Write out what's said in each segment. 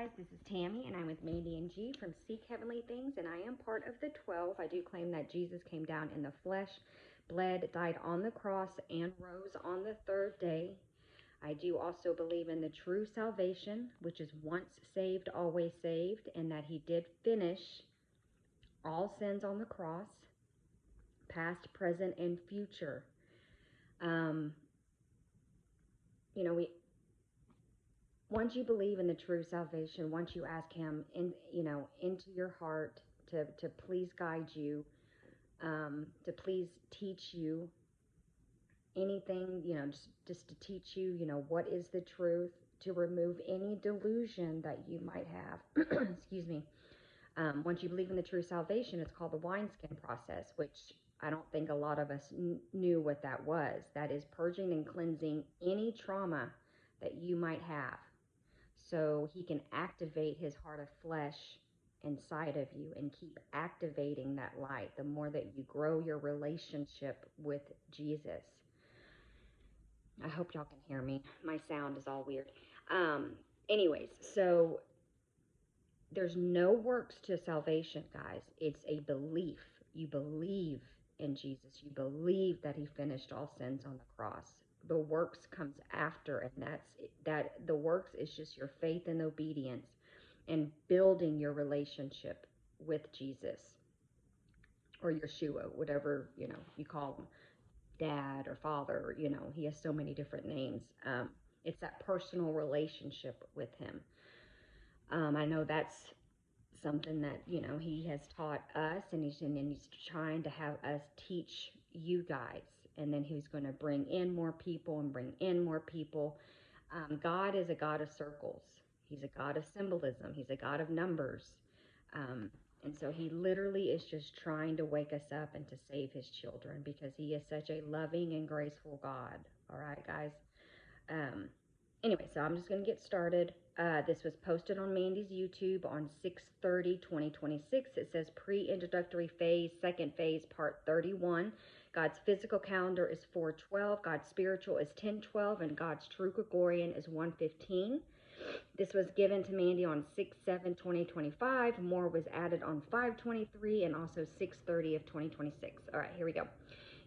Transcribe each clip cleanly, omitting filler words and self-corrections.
guys, this is Tammy, and I'm with Mandy and G from Seek Heavenly Things, and I am part of the 12. I do claim that Jesus came down in the flesh, bled, died on the cross, and rose on the third day. I do also believe in the true salvation, which is once saved, always saved, and that he did finish all sins on the cross, past, present, and future. We once you believe in the true salvation, once you ask him into your heart to please guide you, to please teach you anything, just to teach you, what is the truth, to remove any delusion that you might have. Excuse me. Once you believe in the true salvation, it's called the wineskin process, which I don't think a lot of us knew what that was. That is purging and cleansing any trauma that you might have, so he can activate his heart of flesh inside of you and keep activating that light the more that you grow your relationship with Jesus. I hope y'all can hear me. My sound is all weird. Anyways, so there's no works to salvation, guys. It's a belief. You believe in Jesus. You believe that he finished all sins on the cross. The works comes after, and the works is just your faith and obedience and building your relationship with Jesus, or Yeshua, whatever you call him, dad or father. He has so many different names. It's that personal relationship with him. I know that's something that he has taught us, and he's trying to have us teach you guys, and then he's going to bring in more people and bring in more people. God is a God of circles. He's a God of symbolism. He's a God of numbers. And so he literally is just trying to wake us up and to save his children, because he is such a loving and graceful God. All right, guys. Anyway, so I'm just going to get started. This was posted on Mandy's YouTube on 6/30/2026. It says pre-introductory phase, second phase, part 31. God's physical calendar is 4/12. God's spiritual is 10/12, and God's true Gregorian is 1/15. This was given to Mandy on 6/7/2025. More was added on 5/23 and also 6/30 of 2026. All right, here we go.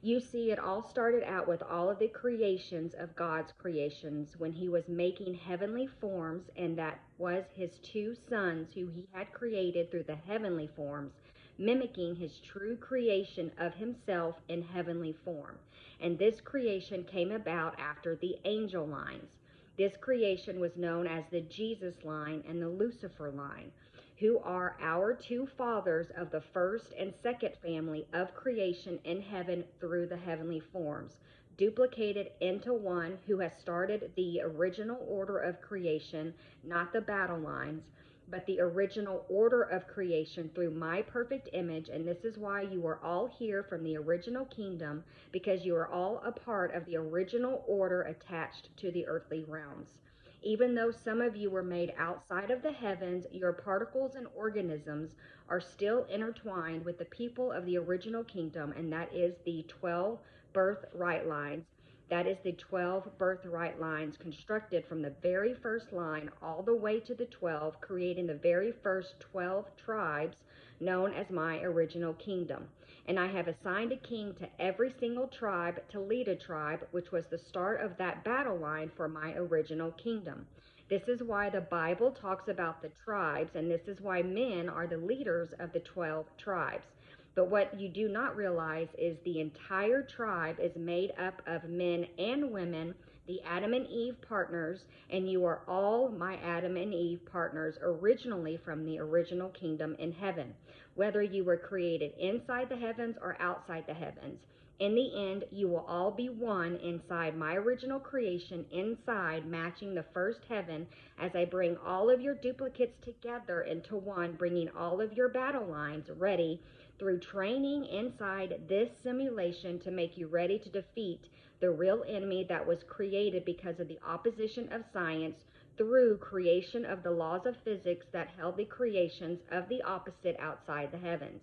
You see, it all started out with all of the creations of God's creations when he was making heavenly forms, and that was his two sons who he had created through the heavenly forms, mimicking his true creation of himself in heavenly form. And this creation came about after the angel lines. This creation was known as the Jesus line and the Lucifer line, who are our two fathers of the first and second family of creation in heaven through the heavenly forms, duplicated into one who has started the original order of creation, not the battle lines, but the original order of creation through my perfect image. And this is why you are all here from the original kingdom, because you are all a part of the original order attached to the earthly realms. Even though some of you were made outside of the heavens, your particles and organisms are still intertwined with the people of the original kingdom, and that is the 12 birthright lines. That is the 12 birthright lines constructed from the very first line all the way to the 12, creating the very first 12 tribes known as my original kingdom. And I have assigned a king to every single tribe to lead a tribe, which was the start of that battle line for my original kingdom. This is why the Bible talks about the tribes, and this is why men are the leaders of the 12 tribes. But what you do not realize is the entire tribe is made up of men and women, the Adam and Eve partners, and you are all my Adam and Eve partners originally from the original kingdom in heaven, whether you were created inside the heavens or outside the heavens. In the end, you will all be one inside my original creation, inside, matching the first heaven, as I bring all of your duplicates together into one, bringing all of your battle lines ready through training inside this simulation to make you ready to defeat the real enemy that was created because of the opposition of science through creation of the laws of physics that held the creations of the opposite outside the heavens.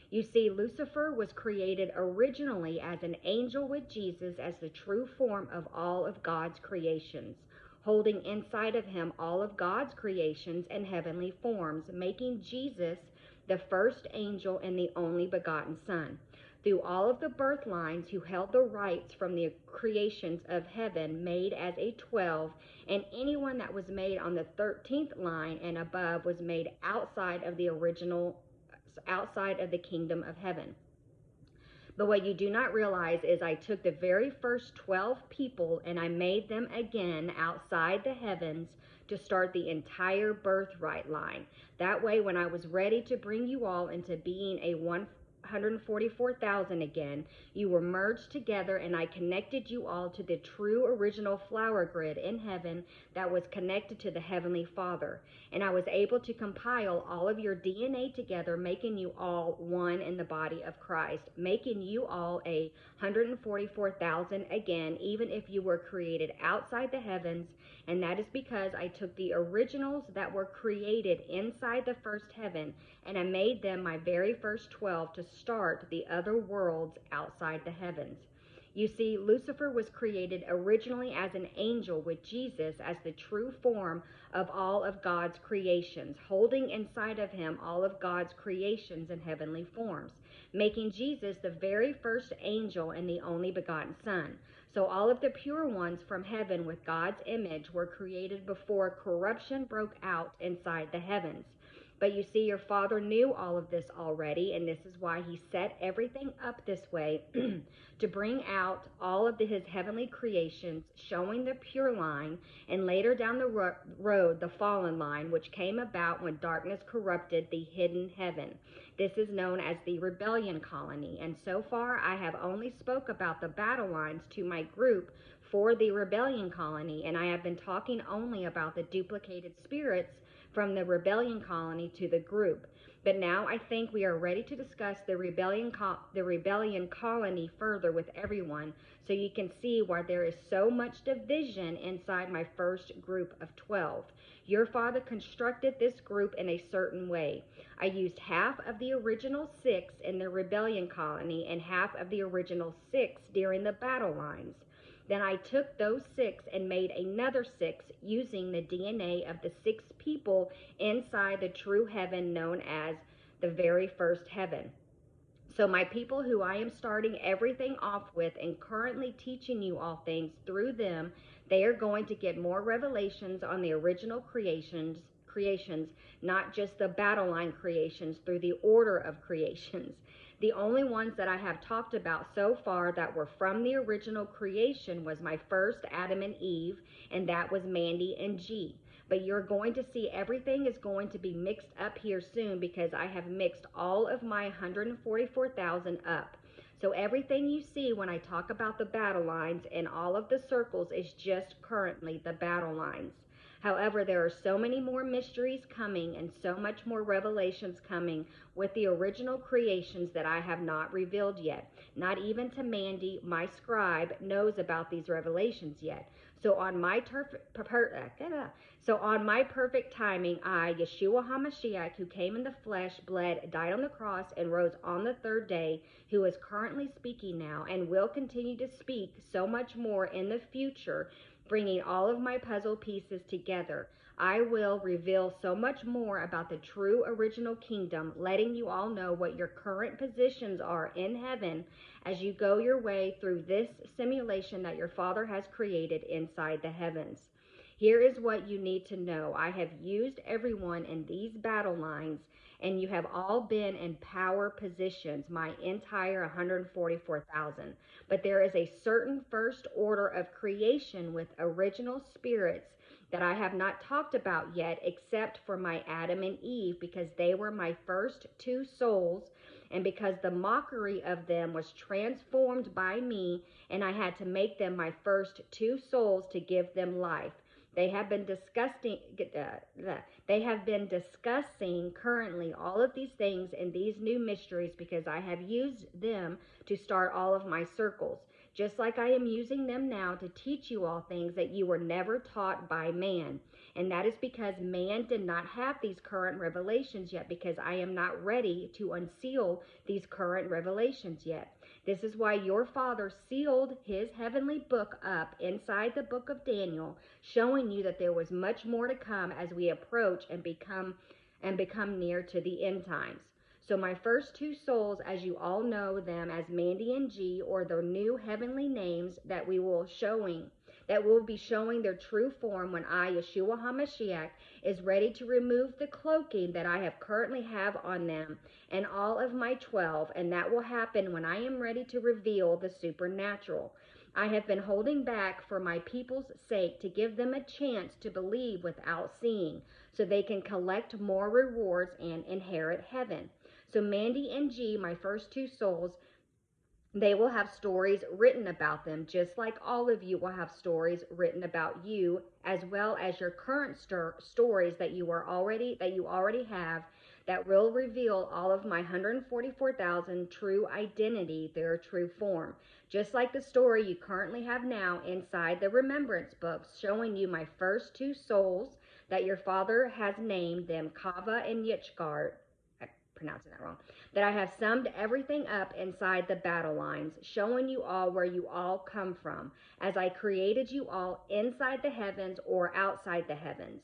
You see, Lucifer was created originally as an angel with Jesus as the true form of all of God's creations. holding inside of him all of God's creations and heavenly forms, making Jesus the first angel and the only begotten Son. Through all of the birth lines who held the rights from the creations of heaven made as a 12, and anyone that was made on the 13th line and above was made outside of the original, outside of the kingdom of heaven. But what you do not realize is I took the very first 12 people and I made them again outside the heavens to start the entire birthright line. That way, when I was ready to bring you all into being a 144,000 again, you were merged together, and I connected you all to the true original flower grid in heaven that was connected to the Heavenly Father. And I was able to compile all of your DNA together, making you all one in the body of Christ, making you all a 144,000 again, even if you were created outside the heavens. And that is because I took the originals that were created inside the first heaven, and I made them my very first 12 to start the other worlds outside the heavens. You see, Lucifer was created originally as an angel with Jesus as the true form of all of God's creations, holding inside of him all of God's creations in heavenly forms, making Jesus the very first angel and the only begotten Son. So all of the pure ones from heaven with God's image were created before corruption broke out inside the heavens. But you see, your Father knew all of this already, and this is why he set everything up this way to bring out all of his heavenly creations, showing the pure line, and later down the road, the fallen line, which came about when darkness corrupted the hidden heaven. This is known as the rebellion colony, and so far I have only spoke about the battle lines to my group for the rebellion colony, and I have been talking only about the duplicated spirits from the rebellion colony to the group. But now I think we are ready to discuss the rebellion colony further with everyone, so you can see why there is so much division inside my first group of 12. Your Father constructed this group in a certain way. I used half of the original 6 in the rebellion colony and half of the original 6 during the battle lines. Then I took those 6 and made another 6 using the DNA of the 6 people inside the true heaven known as the very first heaven. So my people who I am starting everything off with and currently teaching you all things through them, they are going to get more revelations on the original creations, not just the battle line creations through the order of creations. The only ones that I have talked about so far that were from the original creation was my first Adam and Eve, and that was Mandy and G. But you're going to see everything is going to be mixed up here soon because I have mixed all of my 144,000 up. So everything you see when I talk about the battle lines and all of the circles is just currently the battle lines. However, there are so many more mysteries coming and so much more revelations coming with the original creations that I have not revealed yet. Not even to Mandy, my scribe, knows about these revelations yet. So on my perfect timing, I, Yeshua HaMashiach, who came in the flesh, bled, died on the cross, and rose on the third day, who is currently speaking now and will continue to speak so much more in the future, bringing all of my puzzle pieces together. I will reveal so much more about the true original kingdom, letting you all know what your current positions are in heaven as you go your way through this simulation that your Father has created inside the heavens. Here is what you need to know. I have used everyone in these battle lines, and you have all been in power positions, my entire 144,000. But there is a certain first order of creation with original spirits that I have not talked about yet, except for my Adam and Eve, because they were my first 2 souls, and because the mockery of them was transformed by me, and I had to make them my first 2 souls to give them life. They have been discussing currently all of these things and these new mysteries because I have used them to start all of my circles, just like I am using them now to teach you all things that you were never taught by man. And that is because man did not have these current revelations yet, because I am not ready to unseal these current revelations yet. This is why your Father sealed his heavenly book up inside the book of Daniel, showing you that there was much more to come as we approach and become near to the end times. So my first two souls, as you all know them as Mandy and G, or their new heavenly names that will be showing their true form when I, Yeshua HaMashiach, is ready to remove the cloaking that I have currently have on them and all of my 12, and that will happen when I am ready to reveal the supernatural. I have been holding back for my people's sake to give them a chance to believe without seeing, so they can collect more rewards and inherit heaven. So Mandy and G, my first two souls, they will have stories written about them, just like all of you will have stories written about you, as well as your current stories that you already have, that will reveal all of my 144,000 true identity, their true form. Just like the story you currently have now inside the remembrance books, showing you my first two souls that your Father has named them Kava and Yichgard. Pronouncing that wrong, that I have summed everything up inside the battle lines, showing you all where you all come from, as I created you all inside the heavens or outside the heavens,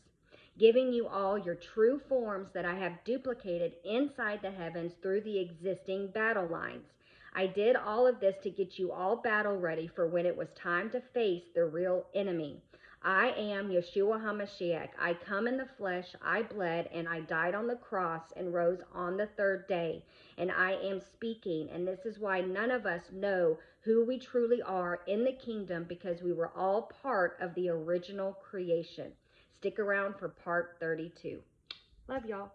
giving you all your true forms that I have duplicated inside the heavens through the existing battle lines. I did all of this to get you all battle ready for when it was time to face the real enemy. I am Yeshua HaMashiach. I come in the flesh, I bled, and I died on the cross and rose on the third day. And I am speaking, and this is why none of us know who we truly are in the kingdom, because we were all part of the original creation. Stick around for part 32. Love y'all.